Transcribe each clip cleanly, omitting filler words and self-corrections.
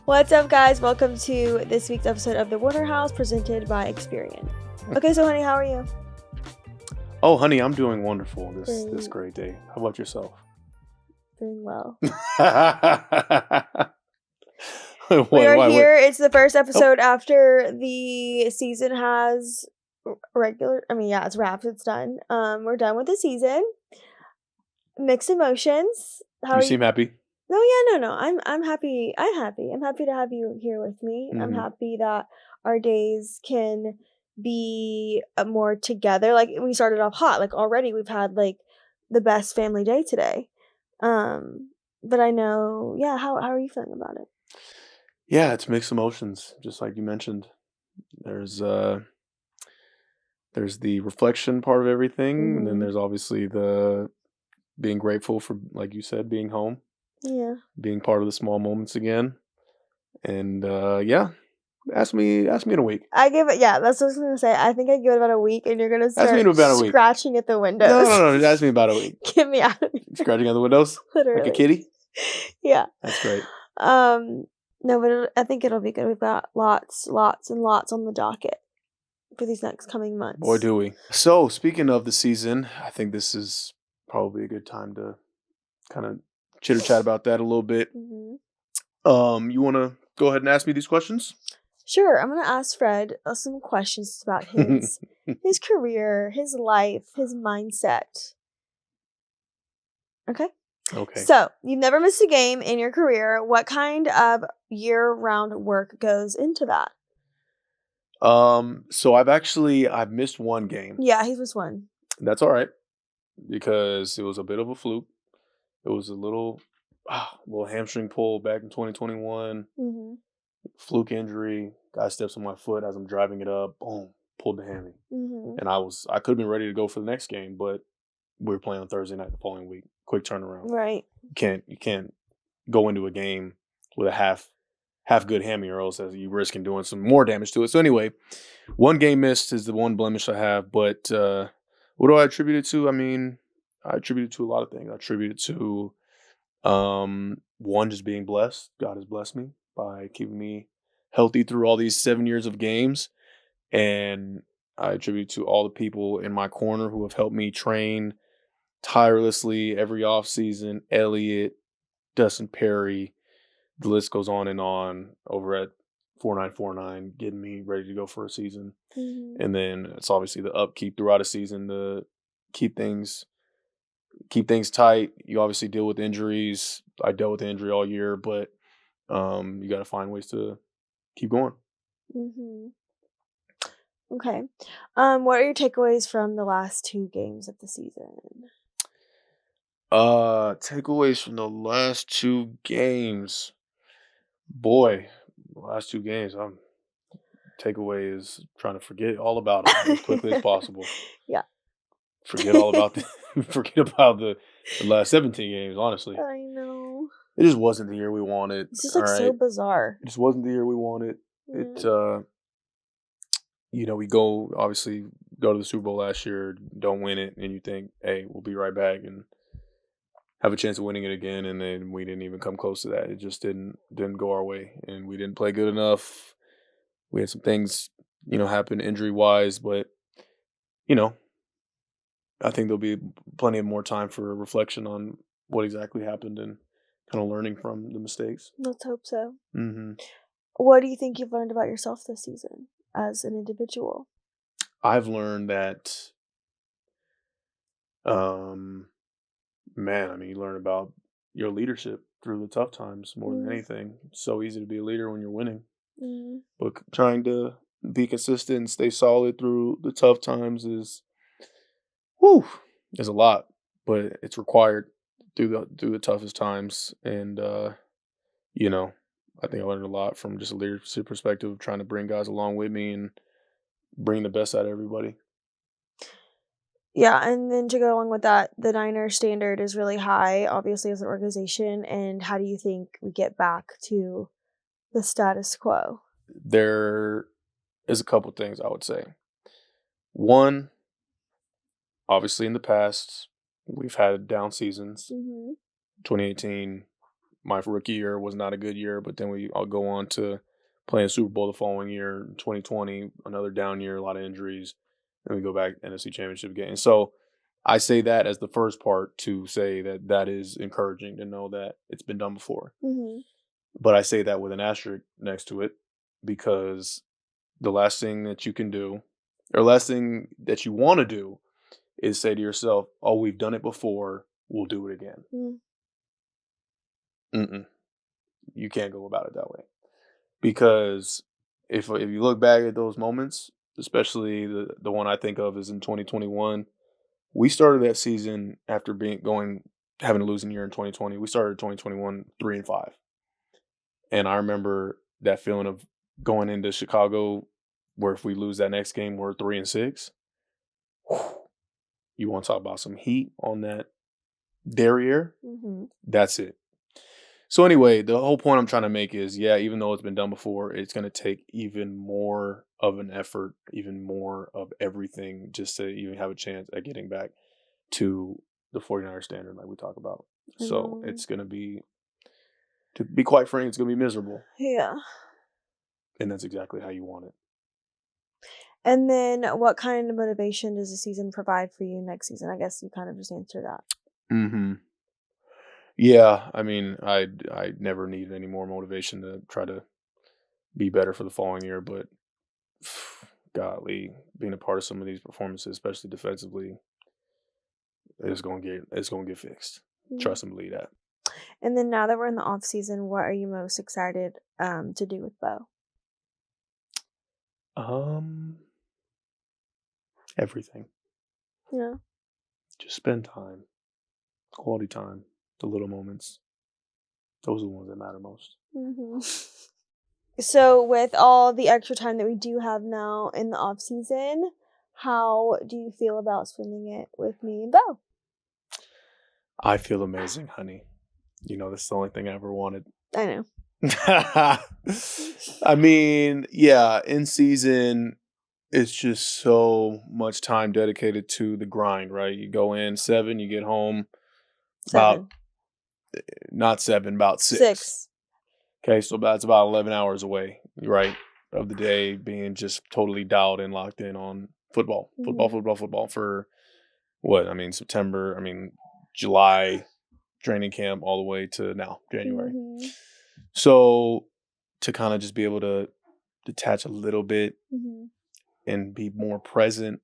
What's up, guys? Welcome to this week's episode of The Warner House, presented by Experian. Okay, so honey, how are you? Oh, honey, I'm doing wonderful this Great. great day. How about yourself? Doing well. What, We are why, here. what? It's the first episode after the season has it's wrapped. It's done. We're done with the season. Mixed emotions. How You are seem happy. No. I'm happy. I'm happy. I'm happy to have you here with me. I'm Mhm. happy that our days can be more together. Like, we started off hot. Like, already we've had like the best family day today. But I know, yeah. How are you feeling about it? Yeah, it's mixed emotions, just like you mentioned. There's the reflection part of everything, and then Mhm. there's obviously the being grateful for, like you said, being home, Yeah. being part of the small moments again. And yeah, ask me in a week. I give it. Yeah, that's what I was gonna say. I think I give it about a week, and you're gonna Ask me in start about a week. scratching at the No, windows. ask me about a week. Get me out of here. Scratching out the windows like a Literally. kitty. Yeah. That's great. No, but I think it'll be good. We've got lots and lots on the docket for these next coming months. Boy, do we. So, speaking of the season, I think this is probably a good time to kind of chitter chat about that a little bit. Mhm. You want to go ahead and ask me these questions? Sure, I'm gonna ask Fred some questions about his career, his life, his mindset. Okay. Okay. So, you've never missed a game in your career. What kind of year-round work goes into that? So I've missed one game. Yeah, he was one. That's all right because it was a bit of a fluke. It was a little hamstring pull back in 2021. Mm-hmm. Fluke injury. Guy steps on my foot as I'm driving it up. Boom, pulled the hammy. Mm-hmm. And I could have been ready to go for the next game, but we were playing on Thursday night the following week. Quick turnaround. Right. You can't go into a game with a half good hammy, or else you risking doing some more damage to it. So anyway, one game missed is the one blemish I have. But what do I attribute it to? I mean, I attribute it to a lot of things. I attribute it to one, just being blessed. God has blessed me by keeping me healthy through all these 7 years of games. And I attribute to all the people in my corner who have helped me train tirelessly every offseason. Elliot, Dustin Perry, the list goes on and on over at 4949, getting me ready to go for a season. Mm-hmm. And then it's obviously the upkeep throughout a season to keep things tight. You obviously deal with injuries. I dealt with injury all year, but you got to find ways to keep going. Mm-hmm. Okay. What are your takeaways from the last 2 games of the season? Takeaways from the last 2 games. Boy, last 2 games. Takeaway is trying to forget all about them as quickly as possible. Yeah. Forget all about the last 17 games. Honestly, I know. it just wasn't the year we wanted. It's just All like so right, bizarre. it just wasn't the year we wanted. Yeah. We obviously go to the Super Bowl last year, don't win it, and you think, hey, we'll be right back and have a chance of winning it again, and then we didn't even come close to that. It just didn't go our way, and we didn't play good enough. We had some things, happen injury-wise, but, I think there'll be plenty of more time for reflection on what exactly happened and kind of learning from the mistakes. Let's hope so. Mm-hmm. What do you think you've learned about yourself this season as an individual? I've learned that, you learn about your leadership through the tough times more than anything. It's so easy to be a leader when you're winning. Mm. But trying to be consistent and stay solid through the tough times is a lot, but it's required through the toughest times. And I think I learned a lot from just a leadership perspective of trying to bring guys along with me and bring the best out of everybody. Yeah, and then to go along with that, the Niners standard is really high, obviously, as an organization. And how do you think we get back to the status quo? There is a couple things I would say. One, obviously in the past, we've had down seasons. Mm-hmm. 2018, my rookie year was not a good year, but then I'll go on to play in Super Bowl the following year, 2020, another down year, a lot of injuries. Then we go back NFC Championship game. So I say that as the first part to say that is encouraging to know that it's been done before. Mm-hmm. But I say that with an asterisk next to it because the last thing that you can do, or last thing that you want to do, is say to yourself, "Oh, we've done it before. We'll do it again." Mm-mm. You can't go about it that way because if you look back at those moments, especially the one I think of is in 2021, we started that season after having a losing year in 2020. We started 2021 3-5, and I remember that feeling of going into Chicago, where if we lose that next game, we're 3-6. You want to talk about some heat on that derriere? Mm-hmm. That's it. So anyway, the whole point I'm trying to make is, yeah, even though it's been done before, it's going to take even more of an effort, even more of everything just to even have a chance at getting back to the 49er standard like we talk about. So it's going to be, to be quite frank, it's going to be miserable. Yeah. And that's exactly how you want it. And then what kind of motivation does the season provide for you next season? I guess you kind of just answered that. Mm-hmm. Yeah, I mean, I never need any more motivation to try to be better for the following year, but golly, being a part of some of these performances, especially defensively, it's gonna get fixed. Mm-hmm. Trust and believe that. And then now that we're in the off season, what are you most excited to do with Bo? Everything. Yeah. Just spend time, quality time, the little moments. Those are the ones that matter most. Mm-hmm. So with all the extra time that we do have now in the off season, how do you feel about spending it with me and Bo? I feel amazing, honey. You know, that's the only thing I ever wanted. I know. I mean, yeah, in season, it's just so much time dedicated to the grind, right? You go in 7, you get home 7. not 7, about 6. 6. Okay, so that's about 11 hours away, right, of the day being just totally dialed in, locked in on football. Mm-hmm. Football for what? I mean, July, training camp all the way to now, January. Mm-hmm. So to kind of just be able to detach a little bit Mm-hmm. and be more present,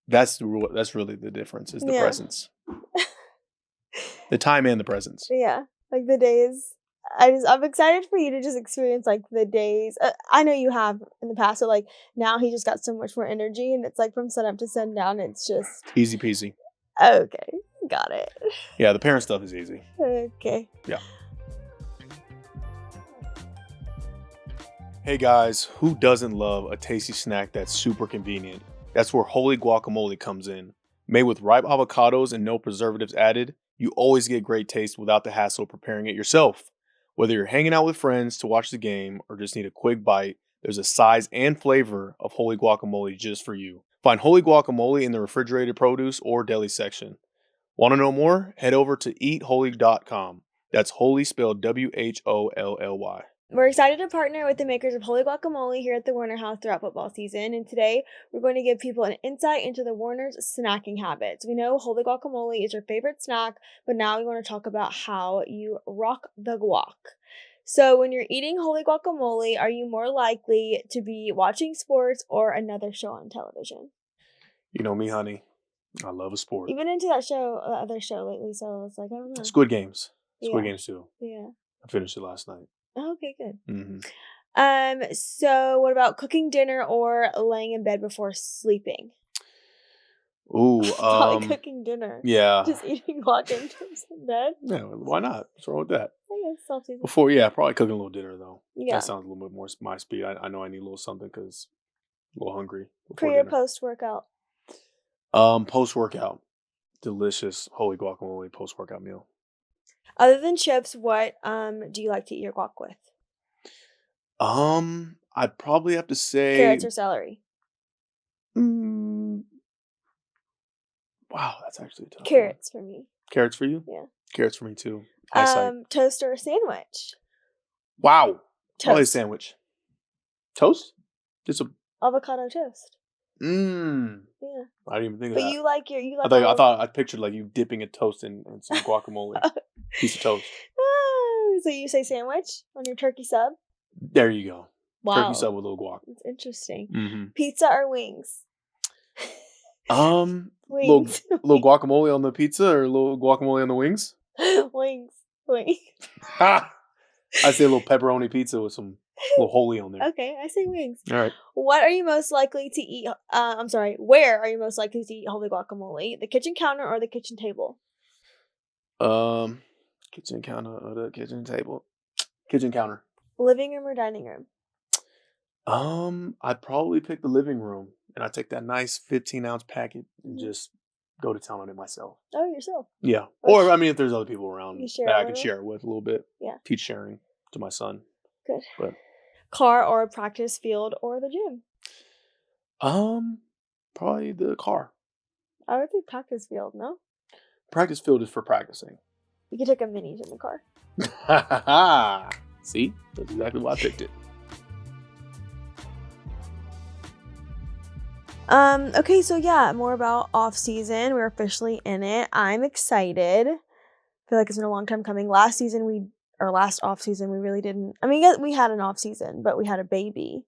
that's really the difference, is the presence. The time and the presence. Yeah, like the days. I'm excited for you to just experience like the days. I know you have in the past, so like now he just got so much more energy, and it's like from sun up to sundown. It's just easy peasy. Okay, got it. Yeah, the parent stuff is easy. Okay. Yeah. Hey guys, who doesn't love a tasty snack that's super convenient? That's where Holy Guacamole comes in. Made with ripe avocados and no preservatives added, you always get great taste without the hassle of preparing it yourself. Whether you're hanging out with friends to watch the game or just need a quick bite, there's a size and flavor of Holy Guacamole just for you. Find Holy Guacamole in the refrigerated produce or deli section. Want to know more? Head over to eatholy.com. That's holy spelled WHOLLY. We're excited to partner with the makers of Holy Guacamole here at the Warner House throughout football season, and today we're going to give people an insight into the Warner's snacking habits. We know Holy Guacamole is your favorite snack, but now we want to talk about how you rock the guac. So when you're eating Holy Guacamole, are you more likely to be watching sports or another show on television? You know me, honey. I love a sport. You've been into that other show lately, so it's like, I don't know. Squid Games. Squid Yeah. Games too. Yeah. I finished it last night. Oh, okay, good. Mm-hmm. So what about cooking dinner or laying in bed before sleeping? Ooh, Probably cooking dinner. yeah. Just eating guac and chips in bed. Yeah, why not? What's wrong with that? I guess self-season. Probably cooking a little dinner though. Yeah. That sounds a little bit more my speed. I know I need a little something because I'm a little hungry Pre or post-workout? Post-workout. Delicious Holy Guacamole post-workout meal. Other than chips, what do you like to eat your guac with? I'd probably have to say carrots or celery. Wow, that's actually a tough Carrots for me. Carrots for you? Yeah. Carrots for me too. Eyesight. Toast or a sandwich? Wow. Always Toast. sandwich. Toast? Just a Avocado toast. mmm. Yeah. I didn't even think of But that. you I like thought all I of thought I pictured like you dipping a toast in some guacamole. Piece of toast. So you say sandwich on your turkey sub? There you go. Turkey Wow. sub with a little guac. That's interesting. Mm-hmm. Pizza or wings? Little Wings. guacamole on the pizza or a little guacamole on the wings? Wings. Wings. Ha! I say a little pepperoni pizza with some little holy on there. Okay, I say wings. All right. What are you most likely to eat? Where are you most likely to eat holy guacamole? The kitchen counter or the kitchen table? Kitchen counter or the kitchen table? Kitchen counter. Living room or dining room? I'd probably pick the living room, and I take that nice 15-ounce packet and just go to town on it myself. Oh, yourself. Yeah, Or or I mean, if there's other people around you share that it I can with? share it with a little bit. Yeah. Teach sharing to my son. Good. But Car or practice field or the gym? probably the car. I would think practice field, no? Practice field is for practicing. You could take a minis in the car. See, that's exactly why I picked it. Okay, so yeah, more about off season. We're officially in it. I'm excited. I feel like it's been a long time coming. Last off season, we really didn't. I mean, yeah, we had an off season, but we had a baby,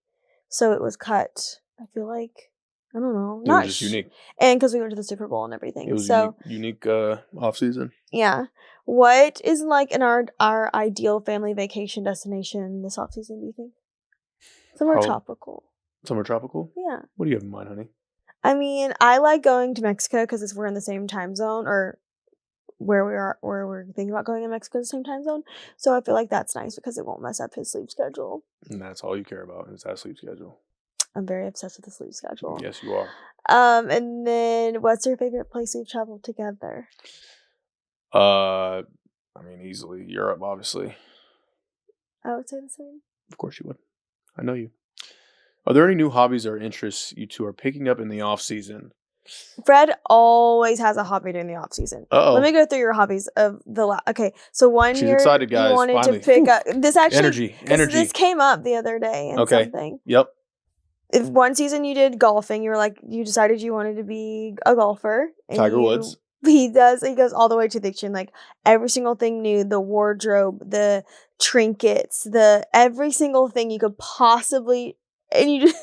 so it was cut. I feel like I don't know, It was just unique, and because we went to the Super Bowl and everything. It was so unique off season. yeah. What is like in our ideal family vacation destination this off season? Do you think somewhere tropical? Somewhere tropical? Yeah. What do you have in mind, honey? I mean, I like going to Mexico because we're in the same time zone, or where we're thinking about going in Mexico, the same time zone. So I feel like that's nice because it won't mess up his sleep schedule. And that's all you care about is that sleep schedule. I'm very obsessed with the sleep schedule. Yes, you are. And then what's your favorite place we've traveled together? I mean, easily Europe, obviously. I would say the same. Of course you would. I know you. Are there any new hobbies or interests you two are picking up in the off season? Fred always has a hobby during the off season. Uh-oh. Let me go through your hobbies of okay, so one She's year excited, guys. you wanted Finally. to pick up this actually energy. This came up the other day and something. Yep. If one season you did golfing, you were like you decided you wanted to be a golfer. Tiger Woods. He goes all the way to the extreme, like every single thing new, the wardrobe, the trinkets, the every single thing you could possibly, and you just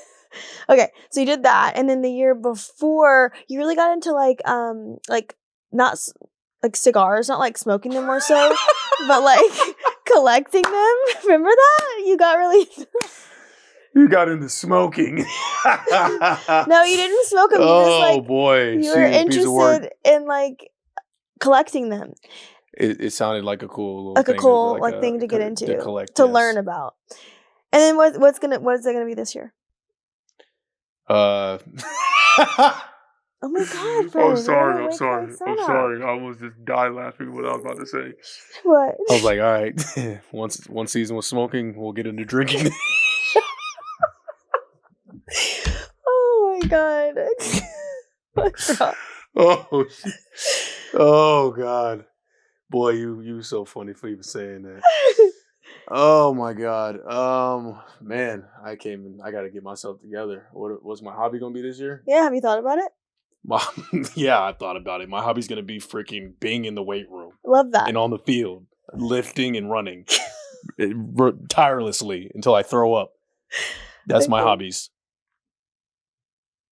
okay, so you did that, and then the year before you really got into like not like cigars, not like smoking them more so, but like collecting them. Remember that? You got really You got into smoking. No, you didn't smoke them. Boy. You were interested in like collecting them. It sounded like a cool little thing to get into, to collect, to learn about. And then what is it gonna be this year? Oh my God, Fred. I'm sorry. I almost just died laughing what I was about to say. What? I was like, all right, once one season was smoking, we'll get into drinking. Oh my God. What's wrong? Oh God. Boy, you so funny for even saying that. Oh my God. Man, I gotta get myself together. What's my hobby gonna be this year? Yeah, have you thought about it? Yeah, I thought about it. My hobby's gonna be freaking being in the weight room. Love that. And on the field, lifting and running tirelessly until I throw up. That's my hobbies.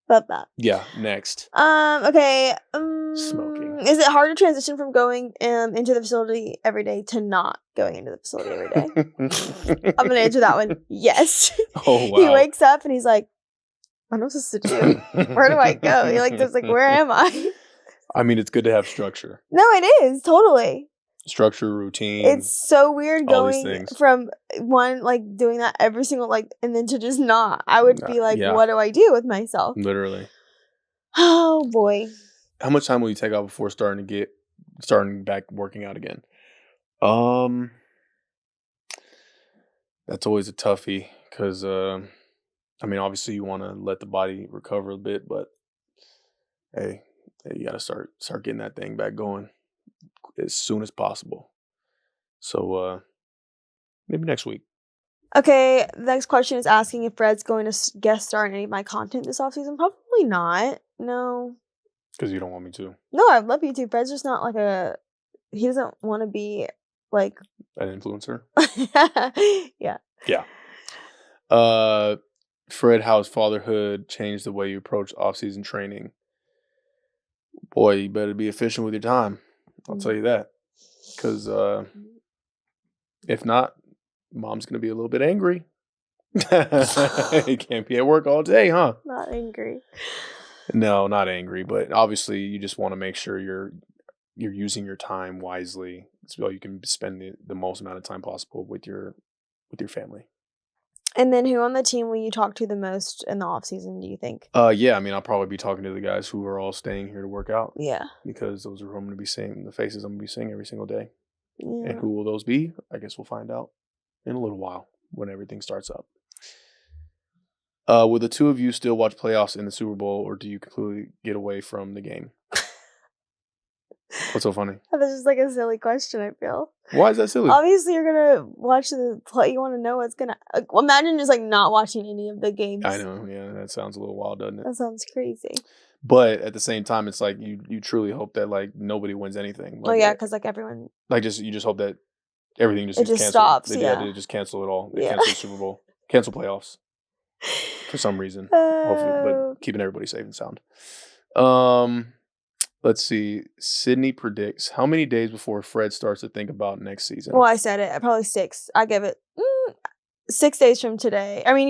Love that. Yeah, next. Okay. Smoking. Is it hard to transition from going into the facility every day to not going into the facility every day? I'm gonna answer that one. Yes. Oh wow. He wakes up and he's like, "What am I supposed to do? Where do I go?" He like just like, "Where am I?" I mean, it's good to have structure. No, it is totally. Structure, routine. It's so weird going from one like doing that every single and then to just not. I would be like, what do I do with myself? Literally. Oh boy. How much time will you take out before starting back working out again? That's always a toughie because I mean, obviously you want to let the body recover a bit, but hey, you got to start getting that thing back going as soon as possible. So maybe next week. Okay, the next question is asking if Fred's going to guest star in any of my content this offseason. Probably not. No. Because you don't want me to. No, I'd love you to. Fred's just not like he doesn't want to be like an influencer. Yeah. Yeah. Fred, how's fatherhood changed the way you approach off-season training? Boy, you better be efficient with your time. I'll tell you that. Because if not, mom's going to be a little bit angry. You can't be at work all day, huh? Not angry. No, not angry, but obviously you just want to make sure you're using your time wisely so you can spend the most amount of time possible with your family. And then who on the team will you talk to the most in the off season, do you think? Yeah, I mean, I'll probably be talking to the guys who are all staying here to work out. Yeah. Because those are who I'm going to be seeing, the faces I'm going to be seeing every single day. Yeah. And who will those be? I guess we'll find out in a little while when everything starts up. Will the two of you still watch playoffs in the Super Bowl, or do you completely get away from the game? What's so funny? That's just like a silly question, I feel. Why is that silly? Obviously, you're going to watch the play. You want to know what's going to... imagine just like not watching any of the games. I know, yeah, that sounds a little wild, doesn't it? That sounds crazy. But at the same time, it's like you truly hope that like nobody wins anything. Like, oh yeah, because like everyone... Like you just hope that everything just it just canceled. Stops, They just cancel it all. They cancel the Super Bowl. Cancel playoffs. For some reason. Hopefully, but keeping everybody safe and sound. Let's see. Sydney predicts how many days before Fred starts to think about next season? Well, I said it. Probably 6. I give it 6 days from today. I mean,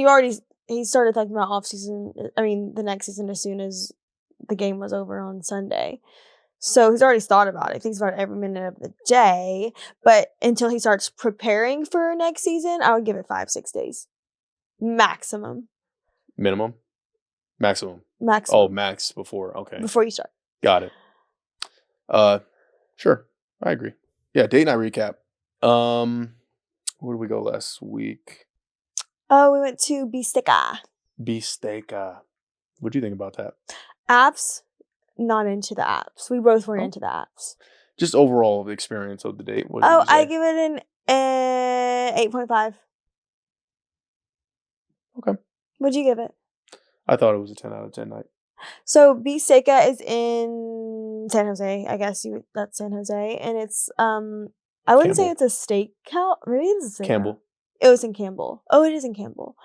he started thinking about off season. I mean, the next season as soon as the game was over on Sunday. So he's already thought about it. He thinks about it every minute of the day. But until he starts preparing for next season, I would give it 5-6 days. Maximum. Minimum? Maximum. Oh, max before. Okay. Before you start. Got it. Sure. I agree. Yeah, date night recap. Where did we go last week? Oh, we went to Bisteca. What'd you think about that? Apps? Not into the apps. We both weren't into the apps. Just overall the experience of the date. I give it an 8.5. Okay. What'd you give it? I thought it was a 10 out of 10 night. So Bisteca is in San Jose. I guess that's San Jose, and it's I wouldn't say it's a steakhouse. Maybe it's a steakhouse. Campbell. It was in Campbell. Oh, it is in Campbell.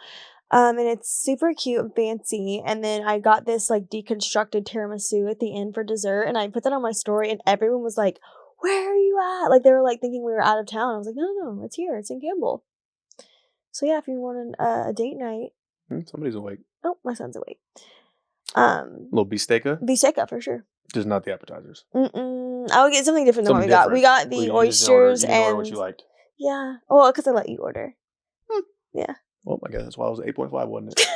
And it's super cute and fancy. And then I got this like deconstructed tiramisu at the end for dessert, and I put that on my story, and everyone was like, "Where are you at?" Like they were like thinking we were out of town. I was like, "No, it's here. It's in Campbell." So yeah, if you want a date night. Somebody's awake. Oh, my son's awake. Little Bisteca? Bisteca for sure. Just not the appetizers. I would get something different than what we got. We got the oysters and... order what you liked. Yeah. Well, because I let you order. Yeah. Well, I guess that's why it was 8.5, wasn't it?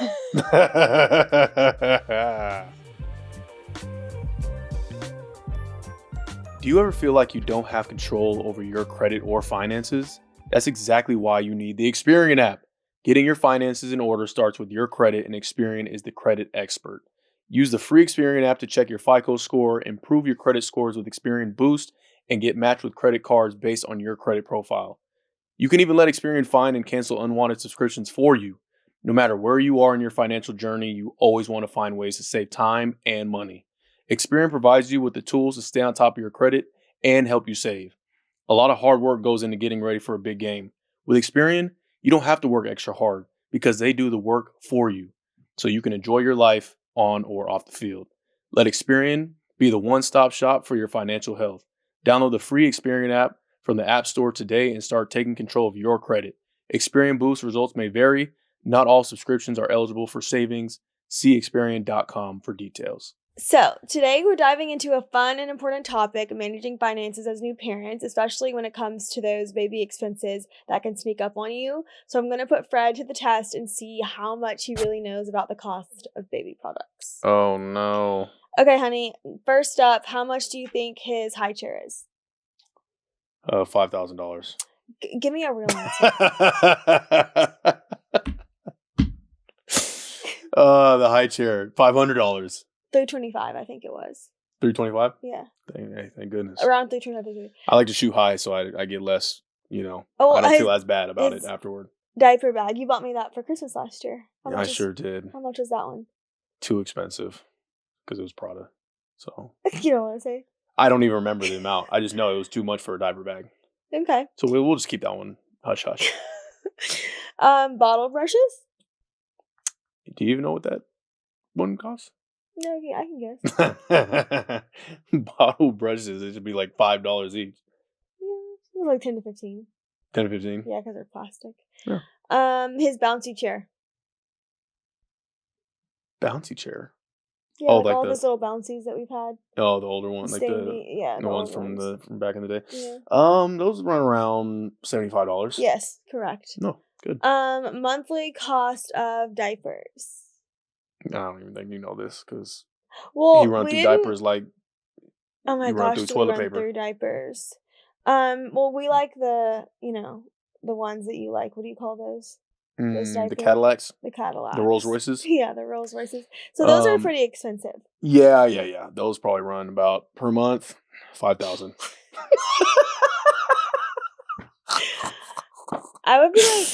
Do you ever feel like you don't have control over your credit or finances? That's exactly why you need the Experian app. Getting your finances in order starts with your credit, and Experian is the credit expert. Use the free Experian app to check your FICO score, improve your credit scores with Experian Boost, and get matched with credit cards based on your credit profile. You can even let Experian find and cancel unwanted subscriptions for you. No matter where you are in your financial journey, you always want to find ways to save time and money. Experian provides you with the tools to stay on top of your credit and help you save. A lot of hard work goes into getting ready for a big game. With Experian, you don't have to work extra hard because they do the work for you, so you can enjoy your life on or off the field. Let Experian be the one-stop shop for your financial health. Download the free Experian app from the App Store today and start taking control of your credit. Experian Boost results may vary. Not all subscriptions are eligible for savings. See Experian.com for details. So, today we're diving into a fun and important topic, managing finances as new parents, especially when it comes to those baby expenses that can sneak up on you. So I'm going to put Fred to the test and see how much he really knows about the cost of baby products. Oh, no. Okay, honey. First up, how much do you think his high chair is? $5,000. Give me a real answer. The high chair, $500. $325, I think it was. $325? Yeah. Thank goodness. Around $325. I like to shoot high, so I get less Oh, I well, don't feel as bad about it his afterward. diaper bag. You bought me that for Christmas last year. Yeah, I sure did. How much was that one? Too expensive because it was Prada. So You don't want to say? I don't even remember the amount. I just know it was too much for a diaper bag. Okay. So we'll just keep that one hush hush. Bottle brushes? Do you even know what that one costs? No, okay, I can guess. Bottle brushes, it should be like $5 each. Yeah, it was like 10 to 15. 10 to 15? Yeah, because they're plastic. Yeah. His bouncy chair. Bouncy chair. Yeah, Oh, like like all the those little bouncies that we've had. the older one, like Yeah, the ones old from ones. from back in the day. Yeah. Those run around $75. Yes, correct. No, good. Monthly cost of diapers. I don't even think you know this because Well, he run we through didn't. diapers like Oh my you run gosh, through do we toilet run paper. through diapers? Well, we like the ones that you like. What do you call those? Those The diapers? Cadillacs, The Cadillacs. the Rolls Royces. Yeah, the Rolls Royces. So those are pretty expensive. Yeah. Those probably run about per month 5,000. I would be like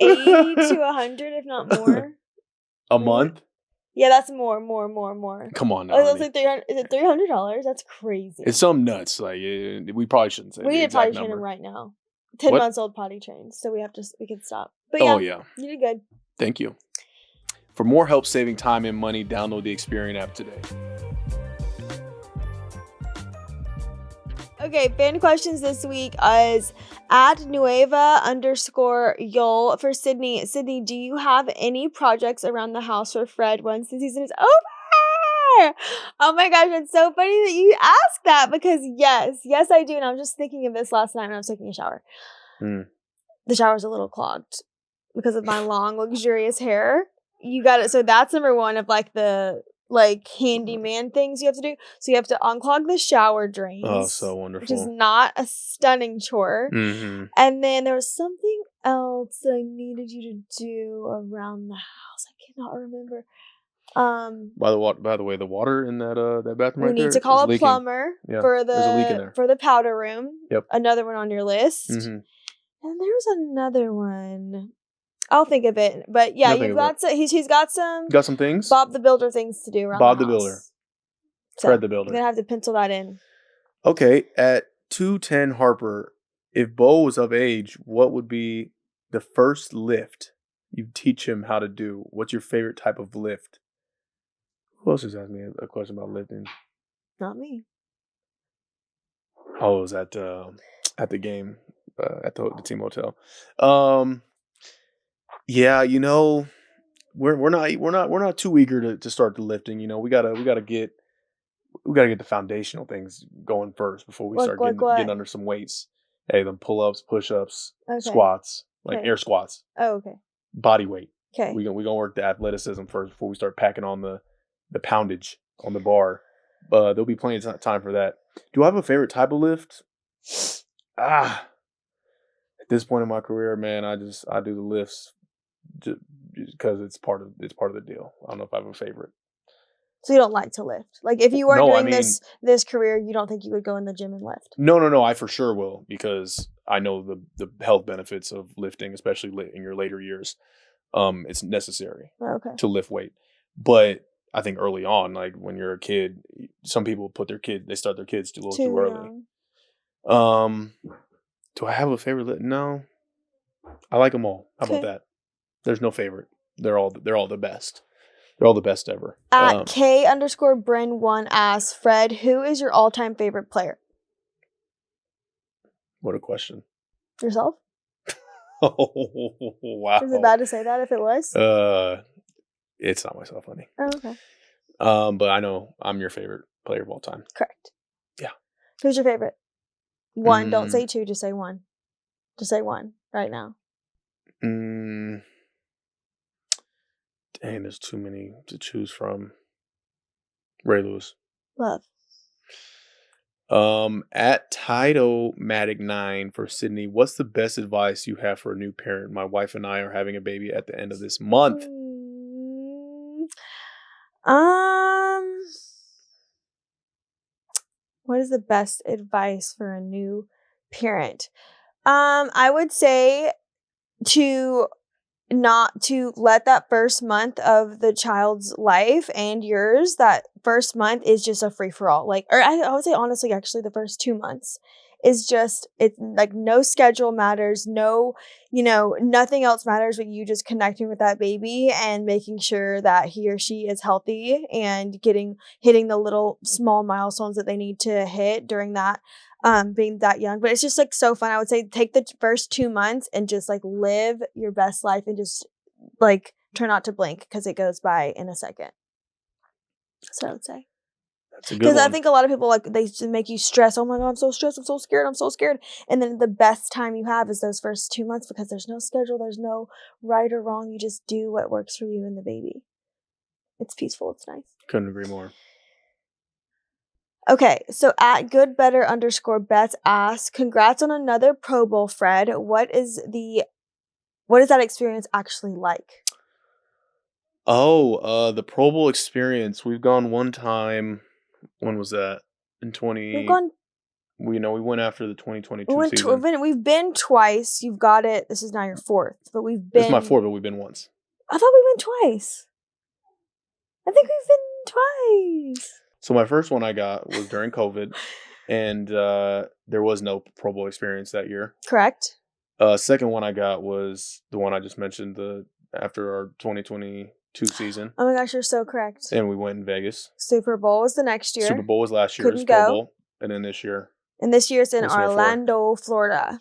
80 to 100, if not more. A month? Yeah, that's more. Come on now. Oh, that's Honey. like 300. Is it $300? That's crazy. It's something nuts. Like we probably shouldn't say We the need to exact potty train number. him right now. 10 What? months old potty trained, so we can stop. But yeah, Oh yeah. you did good. Thank you. For more help saving time and money, download the Experian app today. Okay, fan questions this week is at Nueva_Yol for Sydney. Sydney, do you have any projects around the house for Fred once the season is over? Oh my gosh, it's so funny that you asked that because yes, I do. And I was just thinking of this last night when I was taking a shower. The shower's a little clogged because of my long, luxurious hair. You got it. So that's number one of like the handyman things you have to do. So you have to unclog the shower drains. Oh, so wonderful. Which is not a stunning chore. Mm-hmm. And then there was something else that I needed you to do around the house. I cannot remember. By the way, the water in that bathroom we right there. We need to call a leaking. plumber for there's a leak in there. the powder room. Yep. Another one on your list. Mm-hmm. And there's another one. I'll think of it. But yeah, he's got some things. Bob the Builder things to do around Bob the the house. Builder. So Fred the Builder. I'm gonna have to pencil that in. Okay, at 210 Harper, if Bo was of age, what would be the first lift you teach him how to do? What's your favorite type of lift? Who else just asked me a question about lifting? Not me. Oh, it was at the game at the team hotel. Yeah, we're not too eager to start the lifting. We gotta get the foundational things going first before we start getting under some weights. Hey, them pull-ups, push-ups, squats, air squats. Oh, okay. Body weight. Okay. We gonna work the athleticism first before we start packing on the poundage on the bar. There'll be plenty of time for that. Do I have a favorite type of lift? At this point in my career, man, I do the lifts just because it's part of the deal. I don't know if I have a favorite. So you don't like to lift? Like if you weren't doing this career, you don't think you would go in the gym and lift? No. I for sure will because I know the health benefits of lifting, especially in your later years. It's necessary to lift weight. But I think early on, like when you're a kid, some people they start their kids a little too early. Do I have a favorite lift? No. I like them all. How about that? There's no favorite. They're all the best. They're all the best ever. At K_Bren1 asks, Fred, who is your all-time favorite player? What a question. Yourself? Oh, wow. Is it bad to say that if it was? It's not myself, honey. Oh, okay. But I know I'm your favorite player of all time. Correct. Yeah. Who's your favorite? One. Don't say two. Just say one. Just say one right now. Dang, there's too many to choose from. Ray Lewis. Love. At Tidomatic9 for Sydney, what's the best advice you have for a new parent? My wife and I are having a baby at the end of this month. What is the best advice for a new parent? I would say to not to let that first month of the child's life and yours, that first month is just a free-for-all. Like, or I would say honestly, actually, the first 2 months is just, it's like no schedule matters, no, nothing else matters but you just connecting with that baby and making sure that he or she is healthy and hitting the little small milestones that they need to hit during that being that young. But it's just like so fun. I would say take the first 2 months and just like live your best life and just like try not to blink because it goes by in a second. So I would say. That's a good Because I one. think a lot of people, like, they just make you stress. Oh my God, I'm so stressed. I'm so scared. I'm so scared. And then the best time you have is those first 2 months because there's no schedule. There's no right or wrong. You just do what works for you and the baby. It's peaceful. It's nice. Couldn't agree more. Okay, so at goodbetter_bets asks, congrats on another Pro Bowl, Fred. What is that experience actually like? Oh, the Pro Bowl experience. We've gone one time. When was that? In 20. We've gone. We went after the 2022 season. We've been twice. You've got it. This is now your fourth, but we've been. This is my fourth, but we've been once. I thought we went twice. I think we've been twice. So my first one I got was during COVID, and there was no Pro Bowl experience that year. Correct. Second one I got was the one I just mentioned, after our 2022 season. Oh my gosh, you're so correct. And we went in Vegas. Super Bowl was the next year. Super Bowl was last year's Couldn't Pro go. Bowl, and then this year. And this year's in This year Orlando, Florida.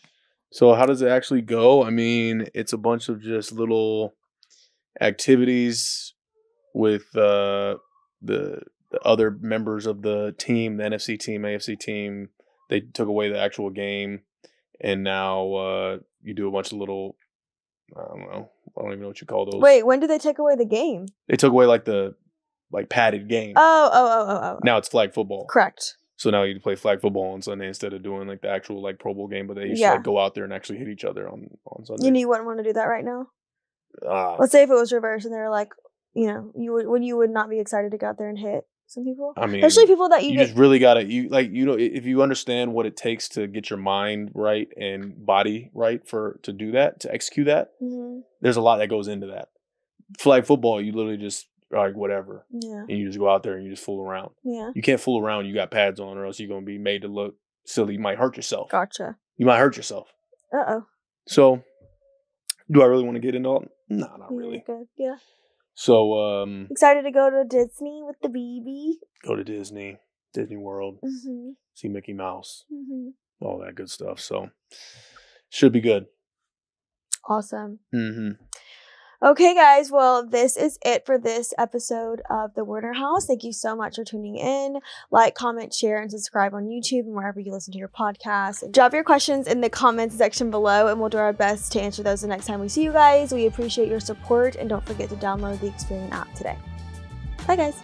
So how does it actually go? I mean, it's a bunch of just little activities with the other members of the team, the NFC team, AFC team. They took away the actual game, and now you do a bunch of little, I don't know. I don't even know what you call those. Wait, when did they take away the game? They took away the padded game. Oh. Now it's flag football. Correct. So now you play flag football on Sunday instead of doing the actual Pro Bowl game, but they used to go out there and actually hit each other on Sunday. You wouldn't want to do that right now? Let's say if it was reversed and they're like, you would not be excited to go out there and hit some people? I mean, especially people that you just really gotta if you understand what it takes to get your mind right and body right to do that, to execute that. Mm-hmm. There's a lot that goes into that. Flag football, you literally just whatever. Yeah. And you just go out there and you just fool around. Yeah. You can't fool around. You got pads on, or else you're gonna be made to look silly. You might hurt yourself. Gotcha. You might hurt yourself. So, do I really want to get into all? No, not really. Good. Yeah. So, excited to go to Disney with the baby. Go to Disney World, see Mickey Mouse, all that good stuff. So, should be good. Awesome. Okay, guys. Well, this is it for this episode of The Werner House. Thank you so much for tuning in. Like, comment, share, and subscribe on YouTube and wherever you listen to your podcast. Drop your questions in the comments section below, and we'll do our best to answer those the next time we see you guys. We appreciate your support, and don't forget to download the Experian app today. Bye, guys.